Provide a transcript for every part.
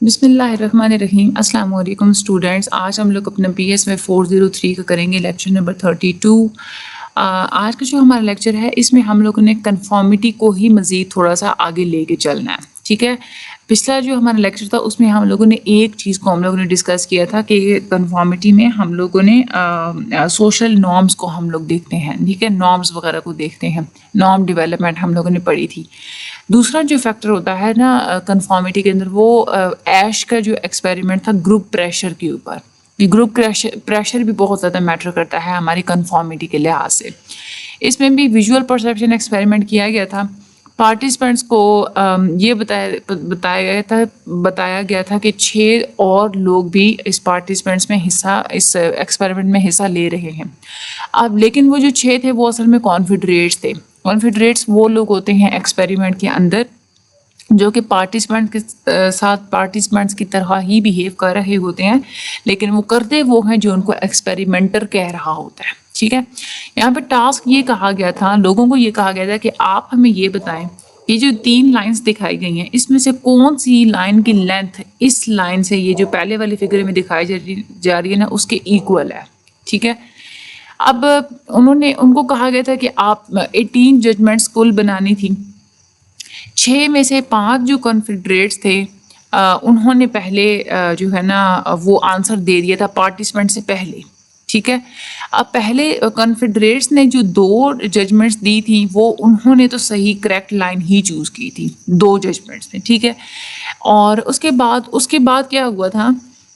بسم اللہ الرحمن الرحیم۔ السلام علیکم اسٹوڈینٹس، آج ہم لوگ اپنا پی ایس وائی 403 کا کریں گے لیکچر نمبر 32۔ آج کا جو ہمارا لیکچر ہے اس میں ہم لوگوں نے کنفارمیٹی کو ہی مزید تھوڑا سا آگے لے کے چلنا ہے، ٹھیک ہے۔ پچھلا جو ہمارا لیکچر تھا اس میں ہم لوگوں نے ایک چیز کو ہم لوگوں نے ڈسکس کیا تھا کہ کنفارمیٹی میں ہم لوگوں نے سوشل نارمز کو ہم لوگ دیکھتے ہیں، ٹھیک ہے، نارمز وغیرہ کو دیکھتے ہیں، نارم ڈیولپمنٹ ہم لوگوں نے پڑھی تھی۔ دوسرا جو فیکٹر ہوتا ہے نا کنفارمیٹی کے اندر، وہ ایش کا جو ایکسپیریمنٹ تھا گروپ پریشر کے اوپر، یہ گروپ پریشر بھی بہت زیادہ میٹر کرتا ہے ہماری کنفارمیٹی کے لحاظ سے۔ اس میں بھی ویژول پرسیپشن ایکسپیریمنٹ کیا گیا تھا۔ پارٹیسپینٹس کو یہ بتایا گیا تھا کہ 6 اور لوگ بھی اس پارٹیسپینٹس میں اس ایکسپیریمنٹ میں حصہ لے رہے ہیں۔ اب لیکن وہ جو 6 تھے وہ اصل میں کانفیڈریٹس تھے۔ کانفیڈریٹس وہ لوگ ہوتے ہیں ایکسپیریمنٹ کے اندر جو کہ پارٹیسپینٹ کے ساتھ پارٹیسپینٹس کی طرح ہی بیہیو کر رہے ہوتے ہیں، لیکن وہ کرتے وہ ہیں جو ان کو ایکسپیریمنٹر کہہ رہا ہوتا ہے، ٹھیک ہے۔ یہاں پہ ٹاسک یہ کہا گیا تھا، لوگوں کو یہ کہا گیا تھا کہ آپ ہمیں یہ بتائیں یہ جو 3 لائنز دکھائی گئی ہیں اس میں سے کون سی لائن کی لینتھ اس لائن سے، یہ جو پہلے والی فگر میں دکھائی جا رہی ہے نا، اس کے ایکول ہے، ٹھیک ہے۔ اب ان کو کہا گیا تھا کہ آپ 18 ججمنٹس کل بنانی تھی۔ 6 میں سے 5 جو کنفیڈریٹس تھے انہوں نے پہلے جو ہے نا وہ آنسر دے دیا تھا پارٹیسپینٹ سے پہلے، ٹھیک ہے۔ اب پہلے کنفیڈریٹس نے جو 2 ججمنٹس دی تھیں وہ انہوں نے تو صحیح کریکٹ لائن ہی چوز کی تھی 2 ججمنٹس نے، ٹھیک ہے۔ اور اس کے بعد کیا ہوا تھا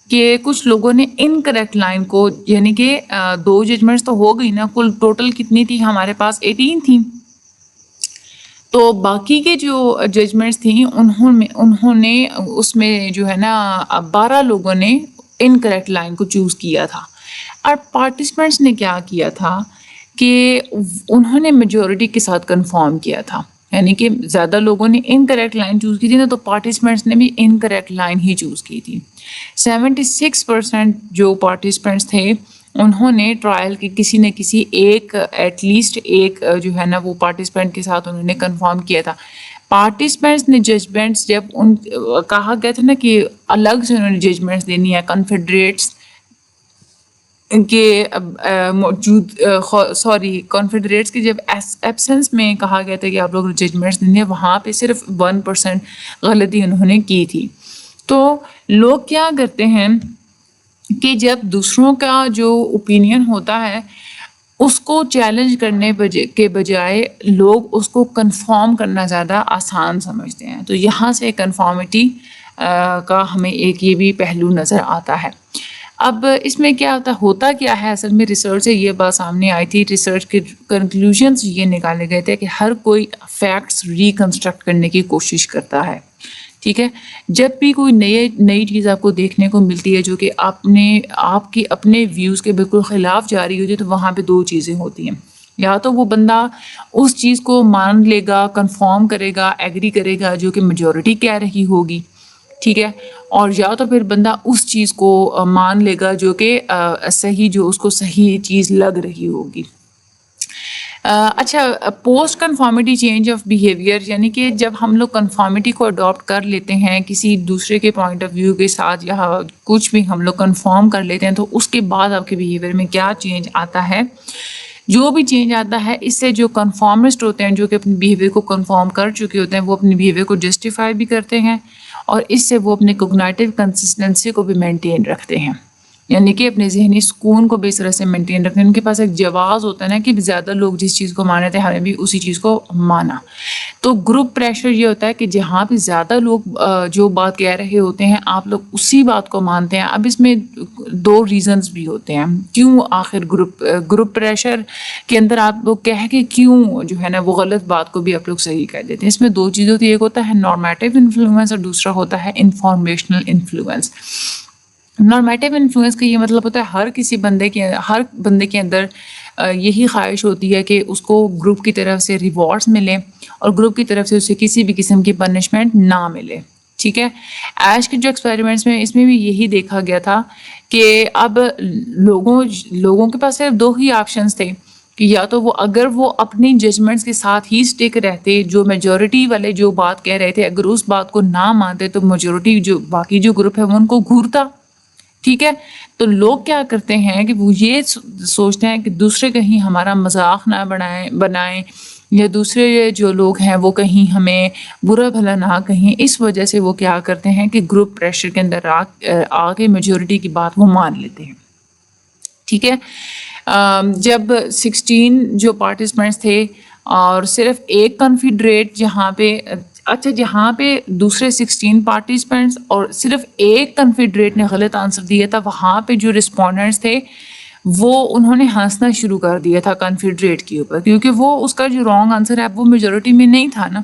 کہ کچھ لوگوں نے انکریکٹ لائن کو، یعنی کہ 2 ججمنٹس تو ہو گئی نا، کل ٹوٹل کتنی تھی ہمارے پاس 18 تھیں، تو باقی کے جو ججمنٹس تھیں انہوں نے اس میں جو ہے نا 12 لوگوں نے انکریکٹ لائن کو چوز کیا تھا۔ اور پارٹیسپینٹس نے کیا کیا تھا کہ انہوں نے میجورٹی کے ساتھ کنفارم کیا تھا، یعنی کہ زیادہ لوگوں نے انکریکٹ لائن چوز کی تھی نا، تو پارٹیسپینٹس نے بھی انکریکٹ لائن ہی چوز کی تھی۔ 76% جو پارٹیسپینٹس تھے انہوں نے ٹرائل کے کسی نہ کسی ایٹ لیسٹ ایک جو ہے نا وہ پارٹیسپینٹ کے ساتھ انہوں نے کنفارم کیا تھا۔ پارٹیسپینٹس نے ججمنٹس جب کہا گیا تھا نا کہ الگ سے انہوں نے ججمنٹس دینی ہے کنفیڈریٹس کے کانفیڈریٹس کے جب ایبسنس میں کہا گیا تھا کہ آپ لوگ ججمنٹس دیں گے، وہاں پہ صرف 1% غلطی انہوں نے کی تھی۔ تو لوگ کیا کرتے ہیں کہ جب دوسروں کا جو اوپینین ہوتا ہے اس کو چیلنج کرنے کے بجائے لوگ اس کو کنفارم کرنا زیادہ آسان سمجھتے ہیں، تو یہاں سے کنفارمیٹی کا ہمیں ایک یہ بھی پہلو نظر آتا ہے۔ اب اس میں کیا ہوتا کیا ہے، اصل میں ریسرچ سے یہ بات سامنے آئی تھی، ریسرچ کے کنکلوژنس یہ نکالے گئے تھے کہ ہر کوئی فیکٹس ریکنسٹرکٹ کرنے کی کوشش کرتا ہے، ٹھیک ہے۔ جب بھی کوئی نئی چیز آپ کو دیکھنے کو ملتی ہے جو کہ آپ کی اپنے ویوز کے بالکل خلاف جا رہی ہوتی ہے، تو وہاں پہ 2 چیزیں ہوتی ہیں، یا تو وہ بندہ اس چیز کو مان لے گا، کنفارم کرے گا، ایگری کرے گا جو کہ میجورٹی کہہ رہی ہوگی، ٹھیک ہے، اور یا تو پھر بندہ اس چیز کو مان لے گا جو کہ صحیح، جو اس کو صحیح چیز لگ رہی ہوگی۔ اچھا، post conformity change of behaviour, یعنی کہ جب ہم لوگ کنفارمیٹی کو اڈاپٹ کر لیتے ہیں کسی دوسرے کے پوائنٹ آف ویو کے ساتھ، یا کچھ بھی ہم لوگ کنفارم کر لیتے ہیں، تو اس کے بعد آپ کے بیہیویئر میں کیا چینج آتا ہے؟ جو بھی چینج آتا ہے اس سے جو کنفارمسٹ ہوتے ہیں، جو کہ اپنے بیہیویئر کو کنفارم کر چکے ہوتے ہیں، وہ اپنے بیہیویئر کو جسٹیفائی بھی کرتے ہیں، اور اس سے وہ اپنے کوگنیٹیو کنسسٹنسی کو بھی مینٹین رکھتے ہیں، یعنی کہ اپنے ذہنی سکون کو بھی اس طرح سے مینٹین رکھتے ہیں۔ ان کے پاس ایک جواز ہوتا ہے نا کہ زیادہ لوگ جس چیز کو مانے تھے ہمیں بھی اسی چیز کو مانا۔ تو گروپ پریشر یہ ہوتا ہے کہ جہاں پہ زیادہ لوگ جو بات کہہ رہے ہوتے ہیں آپ لوگ اسی بات کو مانتے ہیں۔ اب اس میں 2 ریزنز بھی ہوتے ہیں کیوں آخر گروپ پریشر کے اندر آپ لوگ کہہ کے کیوں جو ہے نا وہ غلط بات کو بھی آپ لوگ صحیح کہہ دیتے ہیں۔ اس میں 2 چیزیں ہوتی ہیں، ایک ہوتا ہے نارمیٹیو انفلوئنس اور دوسرا ہوتا ہے انفارمیشنل انفلوئنس۔ نارمیٹیو انفلوئنس کا یہ مطلب ہوتا ہے ہر بندے کے اندر یہی خواہش ہوتی ہے کہ اس کو گروپ کی طرف سے ریوارڈز ملیں اور گروپ کی طرف سے اسے کسی بھی قسم کی پنشمنٹ نہ ملے، ٹھیک ہے۔ ایش کے جو ایکسپیریمنٹس میں اس میں بھی یہی دیکھا گیا تھا کہ اب لوگوں کے پاس صرف 2 ہی آپشنز تھے کہ یا تو وہ اگر وہ اپنی ججمنٹس کے ساتھ ہی اسٹک رہتے، جو میجورٹی والے جو بات کہہ رہے تھے اگر اس بات کو نہ مانتے تو میجورٹی جو باقی جو گروپ ہے وہ ان کو گھورتا. ٹھیک ہے، تو لوگ کیا کرتے ہیں کہ وہ یہ سوچتے ہیں کہ دوسرے کہیں ہمارا مذاق نہ بنائیں یا دوسرے جو لوگ ہیں وہ کہیں ہمیں برا بھلا نہ کہیں. اس وجہ سے وہ کیا کرتے ہیں کہ گروپ پریشر کے اندر آ کے میجورٹی کی بات وہ مان لیتے ہیں. ٹھیک ہے، جب 16 جو پارٹیسپینٹس تھے اور صرف ایک کنفیڈریٹ جہاں پہ دوسرے 16 پارٹیسپینٹس اور صرف ایک کنفیڈریٹ نے غلط آنسر دیا تھا، وہاں پہ جو رسپونڈنٹس تھے وہ انہوں نے ہنسنا شروع کر دیا تھا کنفیڈریٹ کے اوپر، کیونکہ وہ اس کا جو رانگ آنسر ہے وہ میجورٹی میں نہیں تھا نا.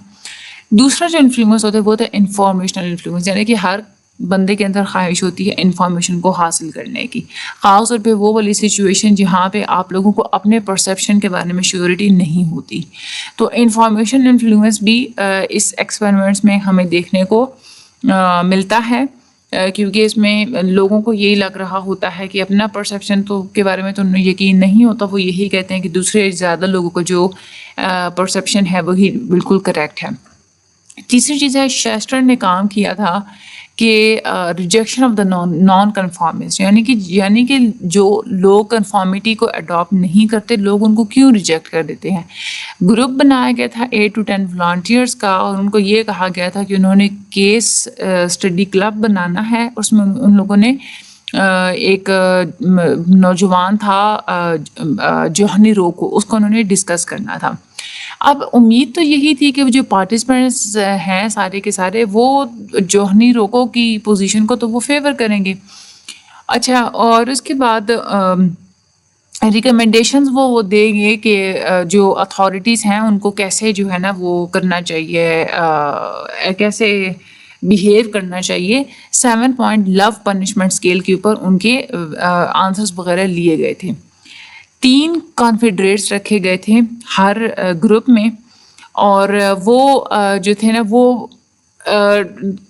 دوسرا جو انفلوئنس ہوتا ہے وہ تھا انفارمیشنل انفلوئنس، یعنی کہ ہر بندے کے اندر خواہش ہوتی ہے انفارمیشن کو حاصل کرنے کی، خاص طور پہ وہ والی سچویشن جہاں پہ آپ لوگوں کو اپنے پرسیپشن کے بارے میں شیورٹی نہیں ہوتی. تو انفارمیشن انفلوئنس بھی اس ایکسپیریمنٹس میں ہمیں دیکھنے کو ملتا ہے، کیونکہ اس میں لوگوں کو یہی لگ رہا ہوتا ہے کہ اپنا پرسیپشن تو کے بارے میں تو انہیں یقین نہیں ہوتا، وہ یہی کہتے ہیں کہ دوسرے زیادہ لوگوں کو جو پرسیپشن ہے وہی بالکل کریکٹ ہے. تیسری چیز ہے شیسٹر نے کام کیا تھا کہ rejection of the naan conformist, یعنی کہ جو لوگ کنفارمیٹی کو اڈاپٹ نہیں کرتے لوگ ان کو کیوں ریجیکٹ کر دیتے ہیں. گروپ بنایا گیا تھا 8 to 10 والنٹیئرس کا، اور ان کو یہ کہا گیا تھا کہ انہوں نے کیس اسٹڈی کلب بنانا ہے. اس میں ان لوگوں نے ایک نوجوان تھا جوہنی روکو، اس کو انہوں نے ڈسکس کرنا تھا. اب امید تو یہی تھی کہ جو پارٹیسپینٹس ہیں سارے کے سارے وہ جوہنی روکو کی پوزیشن کو تو وہ فیور کریں گے. اچھا، اور اس کے بعد ریکمنڈیشنز وہ دیں گے کہ جو اتھارٹیز ہیں ان کو کیسے جو ہے نا وہ کرنا چاہیے، کیسے بیہیو کرنا چاہیے. 7 پوائنٹ لو پنشمنٹ اسکیل کے اوپر ان کے آنسرز وغیرہ لیے گئے تھے. 3 کانفیڈریٹس رکھے گئے تھے ہر گروپ میں، اور وہ جو تھے نا وہ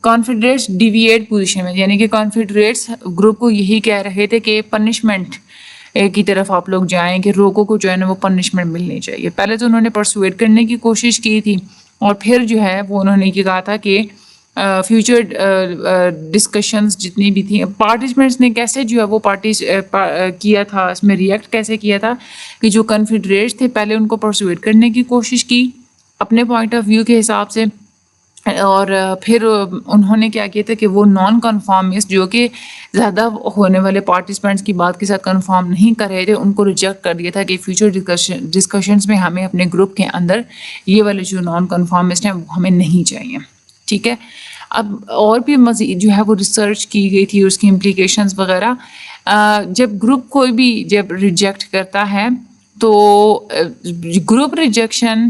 کانفیڈریٹس ڈیویٹ پوزیشن میں، یعنی کہ کانفیڈریٹس گروپ کو یہی کہہ رہے تھے کہ پنشمنٹ کی طرف آپ لوگ جائیں، کہ روکو کو جو ہے نا وہ پنشمنٹ ملنی چاہیے. پہلے تو انہوں نے پرسویٹ کرنے کی کوشش کی تھی، اور پھر جو ہے وہ انہوں نے یہ کہا تھا کہ فیوچر ڈسکشنز جتنی بھی تھیں پارٹیسپینٹس نے کیسے جو ہے وہ کیا تھا، اس میں ریئیکٹ کیسے کیا تھا کہ جو کنفیڈریٹس تھے پہلے ان کو پرسویٹ کرنے کی کوشش کی اپنے پوائنٹ آف ویو کے حساب سے، اور پھر انہوں نے کیا کیا تھا کہ وہ نان کنفارمسٹ جو کہ زیادہ ہونے والے پارٹیسپینٹس کی بات کے ساتھ کنفارم نہیں کر رہے تھے ان کو ریجیکٹ کر دیا تھا کہ فیوچر ڈسکشنز میں ہمیں اپنے گروپ کے اندر یہ والے جو نان کنفارمسٹ ہیں وہ ہمیں نہیں چاہیے. ٹھیک ہے، اب اور بھی مزید جو ہے وہ ریسرچ کی گئی تھی اس کی امپلیکیشنز وغیرہ. جب گروپ کوئی بھی جب ریجیکٹ کرتا ہے تو گروپ ریجیکشن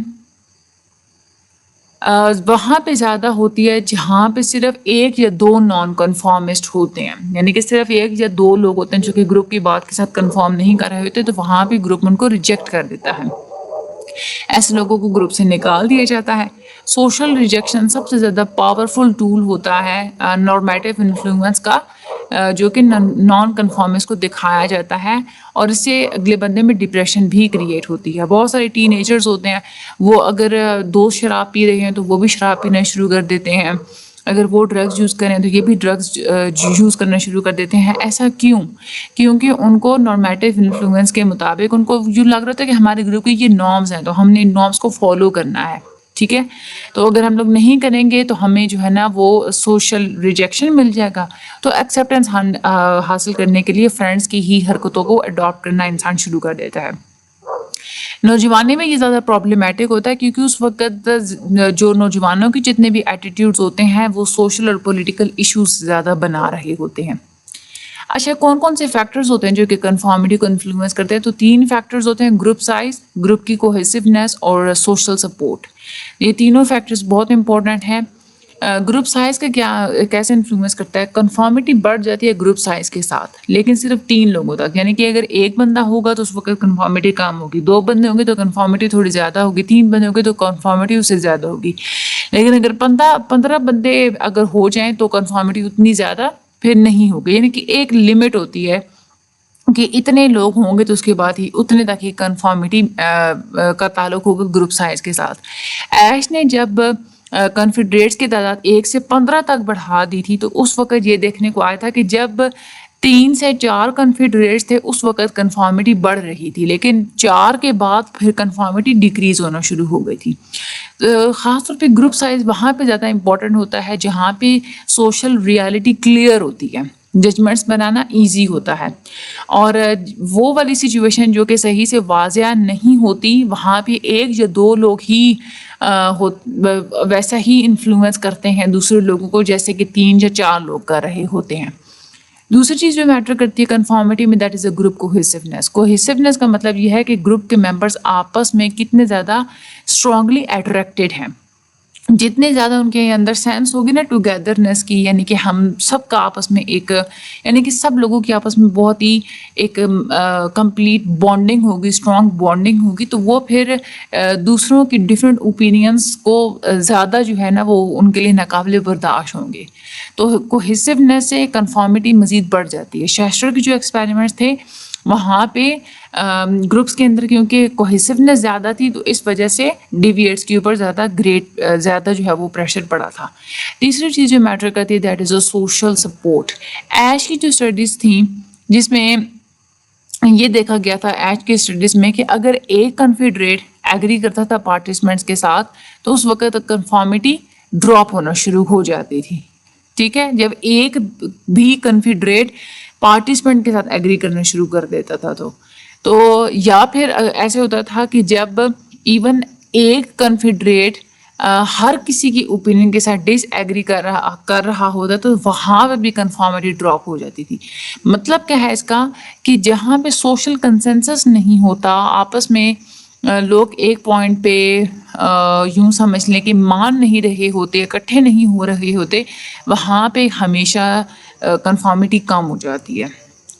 وہاں پہ زیادہ ہوتی ہے جہاں پہ صرف 1 یا 2 نان کنفارمسٹ ہوتے ہیں، یعنی کہ صرف 1 یا 2 لوگ ہوتے ہیں جو کہ گروپ کی بات کے ساتھ کنفارم نہیں کر رہے ہوتے، تو وہاں پہ گروپ ان کو ریجیکٹ کر دیتا ہے. ایسے لوگوں کو گروپ سے نکال دیا جاتا ہے. سوشل ریجیکشن سب سے زیادہ پاورفل ٹول ہوتا ہے نارمیٹیو انفلوئنس کا، جو کہ نان کنفارمسٹ کو دکھایا جاتا ہے، اور اس سے اگلے بندے میں ڈپریشن بھی کریٹ ہوتی ہے. بہت سارے ٹین ایجرز ہوتے ہیں، وہ اگر دوست شراب پی رہے ہیں تو وہ بھی شراب پینا شروع کر دیتے ہیں، اگر وہ ڈرگز یوز کریں تو یہ بھی ڈرگز یوز کرنا شروع کر دیتے ہیں. ایسا کیوں؟ کیونکہ ان کو نارمیٹیو انفلوئنس کے مطابق ان کو یوں لگ رہا تھا کہ ہمارے گروپ کے یہ نارمز ہیں تو ہم نے ان نارمز کو فالو کرنا ہے. ٹھیک ہے، تو اگر ہم لوگ نہیں کریں گے تو ہمیں جو ہے نا وہ سوشل ریجیکشن مل جائے گا. تو ایکسیپٹنس حاصل کرنے کے لیے فرینڈس کی ہی حرکتوں کو اڈاپٹ کرنا انسان شروع کر دیتا ہے. نوجوانی میں یہ زیادہ پرابلمٹک ہوتا ہے کیونکہ اس وقت جو نوجوانوں کی جتنے بھی ایٹیٹیوڈز ہوتے ہیں وہ سوشل اور پولیٹیکل ایشوز زیادہ بنا رہے ہوتے ہیں. اچھا، کون سے فیکٹرز ہوتے ہیں جو کہ کنفارمیٹی کو انفلوئنس کرتے ہیں؟ تو 3 فیکٹرز ہوتے ہیں: گروپ سائز، گروپ کی کوہیسونیس اور سوشل سپورٹ. یہ تینوں فیکٹرز بہت امپورٹنٹ ہیں. گروپ سائز کا کیسے انفلوئنس کرتا ہے؟ کنفارمیٹی بڑھ جاتی ہے گروپ سائز کے ساتھ، لیکن صرف 3 لوگوں تک، یعنی کہ اگر 1 بندہ ہوگا تو اس وقت کنفارمیٹی کم ہوگی، 2 بندے ہوں گے تو کنفارمیٹی تھوڑی زیادہ ہوگی، 3 بندے ہوں گے تو کنفارمیٹی اس سے زیادہ ہوگی. لیکن اگر 15 بندے اگر ہو جائیں تو کنفارمیٹی اتنی زیادہ پھر نہیں ہوگی، یعنی کہ ایک لمٹ ہوتی ہے کہ اتنے لوگ ہوں گے تو اس کے بعد ہی اتنے تک ہی کنفارمیٹی کا تعلق ہوگا گروپ سائز کے ساتھ. ایش نے جب کنفیڈریٹس کی تعداد 1 سے 15 تک بڑھا دی تھی تو اس وقت یہ دیکھنے کو آیا تھا کہ جب 3 سے 4 کنفیڈریٹس تھے اس وقت کنفارمیٹی بڑھ رہی تھی، لیکن 4 کے بعد پھر کنفارمیٹی ڈیکریز ہونا شروع ہو گئی تھی. خاص طور پہ گروپ سائز وہاں پہ زیادہ امپورٹنٹ ہوتا ہے جہاں پہ سوشل ریالٹی کلیئر ہوتی ہے، ججمنٹس بنانا ایزی ہوتا ہے، اور وہ والی سچویشن جو کہ صحیح سے واضح نہیں ہوتی وہاں پہ 1 یا 2 لوگ ہی ویسا ہی انفلوئنس کرتے ہیں دوسرے لوگوں کو جیسے کہ 3 یا 4 لوگ کر رہے ہوتے ہیں. دوسری چیز جو میٹر کرتی ہے کنفارمیٹی میں، دیٹ از اے گروپ کوہیسیونیس. کوہیسیونیس کا مطلب یہ ہے کہ گروپ کے ممبرس آپس میں کتنے زیادہ اسٹرانگلی اٹریکٹیڈ ہیں. جتنے زیادہ ان کے اندر سینس ہوگی نا ٹوگیدرنیس کی، یعنی کہ ہم سب کا آپس میں ایک، یعنی کہ سب لوگوں کی آپس میں بہت ہی ایک کمپلیٹ بانڈنگ ہوگی، اسٹرانگ بانڈنگ ہوگی، تو وہ پھر دوسروں کی ڈفرینٹ اوپینینس کو زیادہ جو ہے نا وہ ان کے لیے ناقابل برداشت ہوں گے. تو کوہیسیونیس سے کنفارمیٹی مزید بڑھ جاتی ہے. شیسٹر کے جو ایکسپیریمنٹس تھے وہاں پہ گروپس کے اندر کیونکہ کوہیسیونیس زیادہ تھی تو اس وجہ سے ڈیویٹس کے اوپر زیادہ جو ہے وہ پریشر پڑا تھا. تیسری چیز جو میٹر کرتی ہے that is a social support. ایش کی جو اسٹڈیز تھیں جس میں یہ دیکھا گیا تھا ایش کی اسٹڈیز میں کہ اگر ایک کنفیڈریٹ ایگری کرتا تھا پارٹیسپینٹس کے ساتھ تو اس وقت کنفارمیٹی ڈراپ ہونا شروع ہو جاتی تھی. ٹھیک ہے، جب ایک بھی کنفیڈریٹ پارٹیسپینٹ کے ساتھ ایگری کرنا شروع کر دیتا تھا تو یا پھر ایسے ہوتا تھا کہ جب ایون ایک کنفیڈریٹ ہر کسی کی اوپینین کے ساتھ ڈس ایگری کر رہا ہوتا تو وہاں پہ بھی کنفارمیٹی ڈراپ ہو جاتی تھی. مطلب کیا ہے اس کا کہ جہاں پہ سوشل کنسنسس نہیں ہوتا، آپس میں لوگ ایک پوائنٹ پہ یوں سمجھ لیں کہ مان نہیں رہے ہوتے، اکٹھے نہیں ہو رہے ہوتے، وہاں پہ ہمیشہ کنفارمیٹی کم ہو جاتی ہے.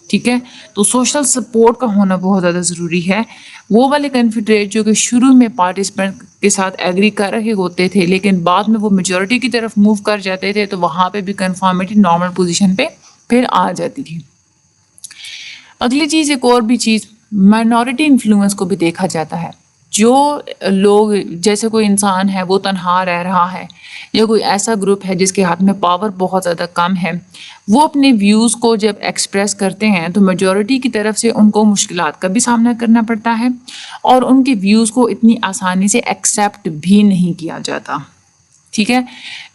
ٹھیک ہے، تو سوشل سپورٹ کا ہونا بہت زیادہ ضروری ہے. وہ والے کنفیڈریٹ جو کہ شروع میں پارٹیسپینٹ کے ساتھ ایگری کر رہے ہوتے تھے لیکن بعد میں وہ میجورٹی کی طرف موو کر جاتے تھے تو وہاں پہ بھی کنفارمیٹی نارمل پوزیشن پہ پھر آ جاتی تھی. اگلی چیز، ایک اور بھی چیز، مائنورٹی انفلوئنس کو بھی دیکھا جاتا ہے. جو لوگ، جیسے کوئی انسان ہے وہ تنہا رہ رہا ہے یا کوئی ایسا گروپ ہے جس کے ہاتھ میں پاور بہت زیادہ کم ہے، وہ اپنے ویوز کو جب ایکسپریس کرتے ہیں تو میجورٹی کی طرف سے ان کو مشکلات کا بھی سامنا کرنا پڑتا ہے اور ان کے ویوز کو اتنی آسانی سے ایکسیپٹ بھی نہیں کیا جاتا. ٹھیک ہے،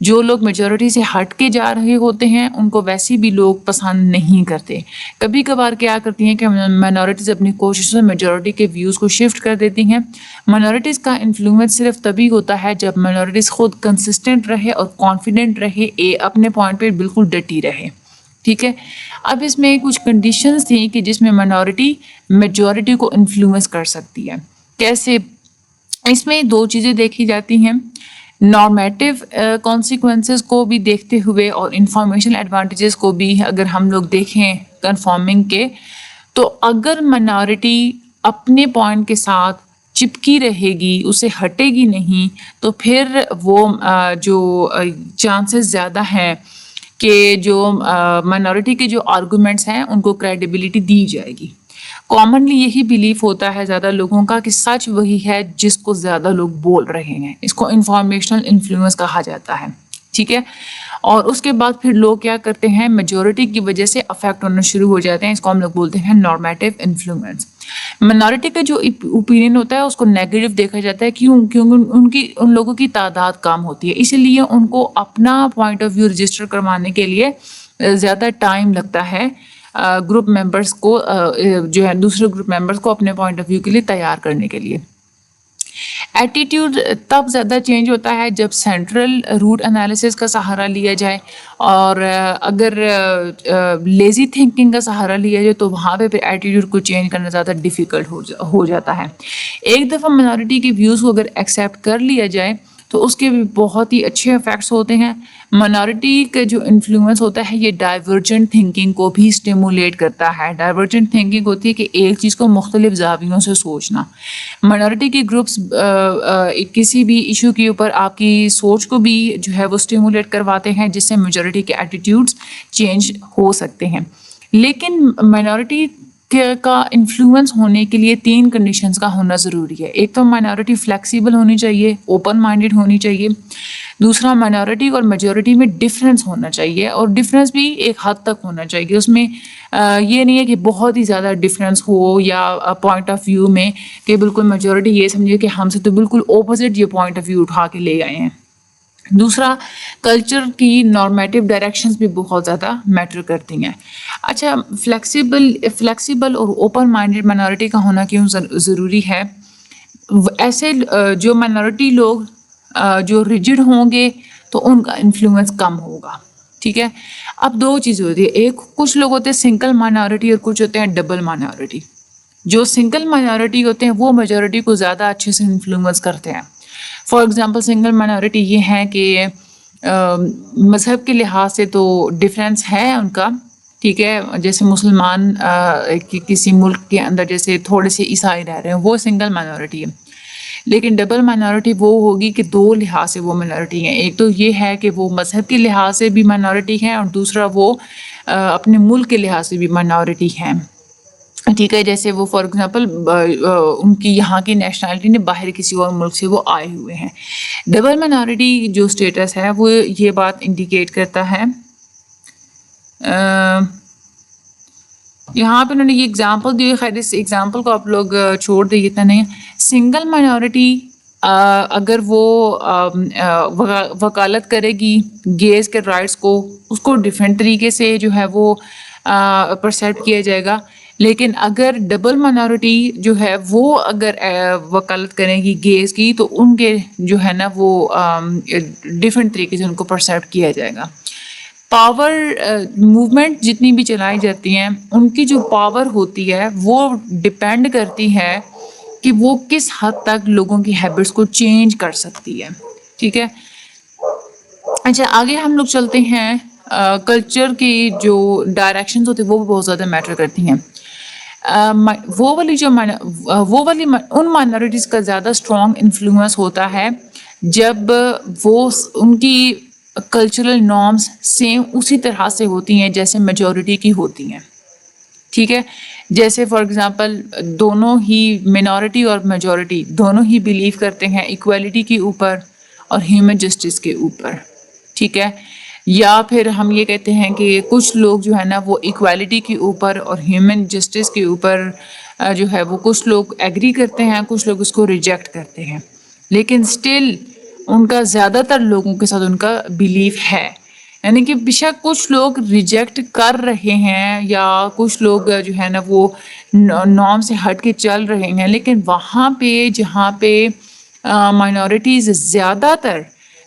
جو لوگ میجورٹی سے ہٹ کے جا رہے ہوتے ہیں ان کو ویسے بھی لوگ پسند نہیں کرتے. کبھی کبھار کیا کرتی ہیں کہ مائنورٹیز اپنی کوششوں سے میجورٹی کے ویوز کو شفٹ کر دیتی ہیں. مائنورٹیز کا انفلوئنس صرف تبھی ہوتا ہے جب مائنورٹیز خود کنسسٹنٹ رہے اور کانفیڈنٹ رہے، اپنے پوائنٹ پہ بالکل ڈٹی رہے. ٹھیک ہے، اب اس میں کچھ کنڈیشنز تھیں کہ جس میں مائنورٹی میجورٹی کو انفلوئنس کر سکتی ہے. کیسے؟ اس میں 2 چیزیں دیکھی جاتی ہیں. نارمیٹیو کانسیکوینسز کو بھی دیکھتے ہوئے اور انفارمیشن ایڈوانٹیجز کو بھی اگر ہم لوگ دیکھیں کنفارمنگ کے، تو اگر مائنورٹی اپنے پوائنٹ کے ساتھ چپکی رہے گی، اسے ہٹے گی نہیں، تو پھر وہ جو چانسز زیادہ ہیں کہ جو مائنورٹی کے جو آرگومنٹس ہیں ان کو کریڈیبلٹی دی جائے گی. کامنلی یہی بیلیف ہوتا ہے زیادہ لوگوں کا کہ سچ وہی ہے جس کو زیادہ لوگ بول رہے ہیں. اس کو انفارمیشنل انفلوئنس کہا جاتا ہے. ٹھیک ہے، اور اس کے بعد پھر لوگ کیا کرتے ہیں، میجورٹی کی وجہ سے افیکٹ ہونا شروع ہو جاتے ہیں. اس کو ہم لوگ بولتے ہیں نارمیٹیو انفلوئنس. مائنورٹی کا جو اوپینین ہوتا ہے اس کو نیگیٹو دیکھا جاتا ہے، کیونکہ ان لوگوں کی تعداد کم ہوتی ہے، اسی لیے ان کو اپنا پوائنٹ آف ویو رجسٹر کروانے کے لیے زیادہ ٹائم لگتا ہے گروپ ممبرس کو، جو ہے دوسرے گروپ ممبرس کو اپنے پوائنٹ آف ویو کے لیے تیار کرنے کے لیے. ایٹیٹیوڈ تب زیادہ چینج ہوتا ہے جب سینٹرل روٹ انالیسس کا سہارا لیا جائے، اور اگر لیزی تھنکنگ کا سہارا لیا جائے تو وہاں پہ ایٹیٹیوڈ کو چینج کرنا زیادہ ڈیفیکلٹ ہو جاتا ہے. ایک دفعہ مائنورٹی کے ویوز کو اگر ایکسیپٹ کر لیا جائے تو اس کے بھی بہت ہی اچھے افیکٹس ہوتے ہیں. مائنورٹی کا جو انفلوئنس ہوتا ہے یہ ڈائیورجنٹ تھنکنگ کو بھی اسٹیمولیٹ کرتا ہے. ڈائیورجنٹ تھنکنگ ہوتی ہے کہ ایک چیز کو مختلف زاویوں سے سوچنا. مائنورٹی کے گروپس کسی بھی ایشو کے اوپر آپ کی سوچ کو بھی جو ہے وہ اسٹیمولیٹ کرواتے ہیں جس سے میجورٹی کے ایٹیٹیوڈس چینج ہو سکتے ہیں. لیکن مائنورٹی کا انفلوئنس ہونے کے لیے 3 کنڈیشنز کا ہونا ضروری ہے. ایک تو مائنورٹی فلیکسیبل ہونی چاہیے, اوپن مائنڈیڈ ہونی چاہیے. دوسرا مائنورٹی اور میجورٹی میں ڈفرینس ہونا چاہیے, اور ڈفرینس بھی ایک حد تک ہونا چاہیے. اس میں یہ نہیں ہے کہ بہت ہی زیادہ ڈفرینس ہو یا پوائنٹ آف ویو میں کہ بالکل میجورٹی یہ سمجھے کہ ہم سے تو بالکل اپوزٹ یہ پوائنٹ آف ویو اٹھا کے لے آئے ہیں. دوسرا, کلچر کی نارمیٹیو ڈائریکشنز بھی بہت زیادہ میٹر کرتی ہیں. اچھا, فلیکسیبل اور اوپن مائنڈیڈ مائنورٹی کا ہونا کیوں ضروری ہے؟ ایسے جو مائنورٹی لوگ جو ریجڈ ہوں گے تو ان کا انفلوئنس کم ہوگا. ٹھیک ہے. اب 2 چیزیں ہوتی ہیں, ایک کچھ لوگ ہوتے ہیں سنگل مائنورٹی اور کچھ ہوتے ہیں ڈبل مائنورٹی. جو سنگل مائنورٹی ہوتے ہیں وہ میجورٹی کو زیادہ اچھے سے انفلوئنس کرتے ہیں. فار ایگزامپل سنگل مائنورٹی یہ ہے کہ مذہب کے لحاظ سے تو ڈفرینس ہے ان کا. ٹھیک ہے. جیسے مسلمان کسی ملک کے اندر جیسے تھوڑے سے عیسائی رہ رہے ہیں, وہ سنگل مائنورٹی ہے. لیکن ڈبل مائنورٹی وہ ہوگی کہ 2 لحاظ سے وہ مائنورٹی ہیں. ایک تو یہ ہے کہ وہ مذہب کے لحاظ سے بھی مائنورٹی ہیں, اور دوسرا وہ اپنے ملک کے لحاظ سے بھی مائنورٹی ہیں. ٹھیک ہے. جیسے وہ فار ایگزامپل ان کی یہاں کی نیشنلٹی نے باہر کسی اور ملک سے وہ آئے ہوئے ہیں. ڈبل مائنورٹی جو اسٹیٹس ہے وہ یہ بات انڈیکیٹ کرتا ہے. یہاں پہ انہوں نے یہ اگزامپل دی, خیر اس اگزامپل کو آپ لوگ چھوڑ دیجیے, اتنا نہیں. سنگل مائنورٹی اگر وہ وکالت کرے گی گیز کے رائٹس کو, اس کو ڈفرینٹ طریقے سے جو ہے وہ پرسیپٹ کیا جائے گا. لیکن اگر ڈبل مائنورٹی جو ہے وہ اگر وکالت کرے گی گیز کی تو ان کے جو ہے نا وہ ڈفرینٹ طریقے سے ان کو پرسیپٹ کیا جائے گا. پاور موومنٹ جتنی بھی چلائی جاتی ہیں ان کی جو پاور ہوتی ہے وہ ڈپینڈ کرتی ہے کہ وہ کس حد تک لوگوں کی ہیبٹس کو چینج کر سکتی ہے. ٹھیک ہے. اچھا, آگے ہم لوگ چلتے ہیں. کلچر کی جو ڈائریکشنز ہوتی ہیں وہ بھی بہت زیادہ میٹر کرتی ہیں. وہ والی ان مائنورٹیز کا زیادہ اسٹرانگ انفلوئنس ہوتا ہے جب وہ ان کی کلچرل نارمس سیم اسی طرح سے ہوتی ہیں جیسے میجورٹی کی ہوتی ہیں. ٹھیک ہے. جیسے فار ایگزامپل دونوں ہی مینورٹی اور میجورٹی دونوں ہی بلیو کرتے ہیں ایکویلٹی کے اوپر اور ہیومن جسٹس کے اوپر. ٹھیک ہے. یا پھر ہم یہ کہتے ہیں کہ کچھ لوگ جو ہے نا وہ ایکویلٹی کے اوپر اور ہیومن جسٹس کے اوپر جو ہے وہ کچھ لوگ ایگری کرتے ہیں, کچھ لوگ اس کو ریجیکٹ کرتے ہیں. لیکن اسٹل ان کا زیادہ تر لوگوں کے ساتھ ان کا بلیف ہے. یعنی کہ بے شک کچھ لوگ ریجیکٹ کر رہے ہیں یا کچھ لوگ جو ہے نا وہ نارم سے ہٹ کے چل رہے ہیں, لیکن وہاں پہ جہاں پہ مائنورٹیز زیادہ تر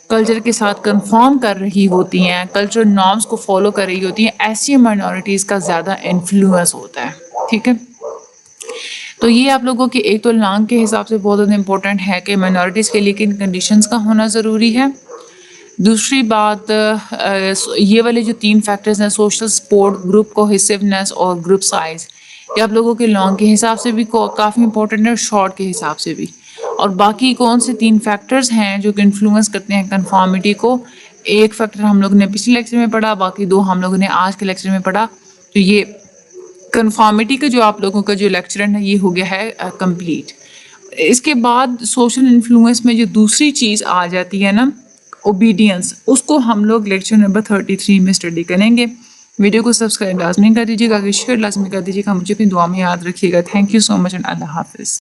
کلچر کے ساتھ کنفارم کر رہی ہوتی ہیں, کلچر نارمس کو فالو کر رہی ہوتی ہیں, ایسی مائنورٹیز کا زیادہ انفلوئنس ہوتا ہے. ٹھیک ہے. تو یہ آپ لوگوں کے ایک تو لانگ کے حساب سے بہت زیادہ امپورٹنٹ ہے کہ مائنورٹیز کے لیے کن کنڈیشنز کا ہونا ضروری ہے. دوسری بات یہ والے جو 3 فیکٹرز ہیں سوشل سپورٹ, گروپ کوہیسیونیس اور گروپ سائز, یہ آپ لوگوں کے لانگ کے حساب سے بھی کافی امپورٹنٹ ہے اور شارٹ کے حساب سے بھی. اور باقی کون سے 3 فیکٹرز ہیں جو کہ انفلوئنس کرتے ہیں کنفارمٹی کو؟ ایک فیکٹر ہم لوگوں نے پچھلے لیکچر میں پڑھا, باقی 2 ہم لوگوں نے آج کے لیکچر میں پڑھا. تو یہ کنفارمٹی کا جو آپ لوگوں کا جو لیکچر ہے یہ ہو گیا ہے کمپلیٹ. اس کے بعد سوشل انفلوئنس میں جو دوسری چیز آ جاتی ہے نا اوبیڈینس, اس کو ہم لوگ لیکچر نمبر 33 میں اسٹڈی کریں گے. ویڈیو کو سبسکرائب لازمی کر دیجیے گا, شیئر لازمی کر دیجیے گا. مجھے اپنی دعا میں یاد رکھیے گا. Thank you so much and اللہ حافظ.